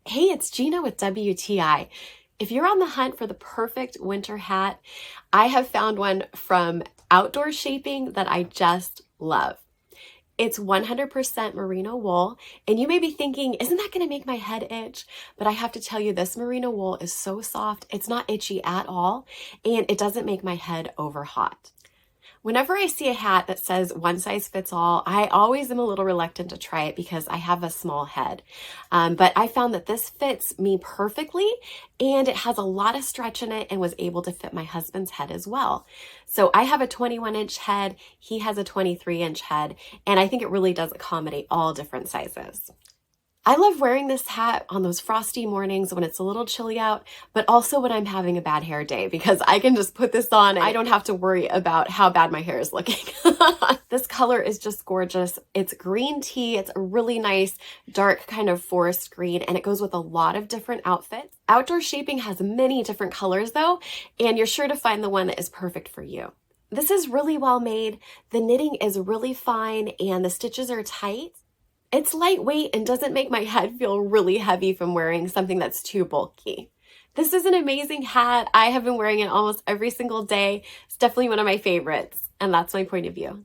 Hey, it's Gina with WTI. If you're on the hunt for the perfect winter hat, I have found one from Outdoor Shaping that I just love. It's 100% merino wool, and you may be thinking, isn't that going to make my head itch? But I have to tell you, this merino wool is so soft, it's not itchy at all, and it doesn't make my head over hot. Whenever I see a hat that says one size fits all, I always am a little reluctant to try it because I have a small head. But I found that this fits me perfectly, and it has a lot of stretch in it and was able to fit my husband's head as well. So I have a 21-inch head, he has a 23-inch head, and I think it really does accommodate all different sizes. I love wearing this hat on those frosty mornings when it's a little chilly out, but also when I'm having a bad hair day because I can just put this on and I don't have to worry about how bad my hair is looking. This color is just gorgeous. It's green tea. It's a really nice dark kind of forest green, and it goes with a lot of different outfits. Outdoor Shaping has many different colors though, and you're sure to find the one that is perfect for you. This is really well made. The knitting is really fine and the stitches are tight. It's lightweight and doesn't make my head feel really heavy from wearing something that's too bulky. This is an amazing hat. I have been wearing it almost every single day. It's definitely one of my favorites, and that's my point of view.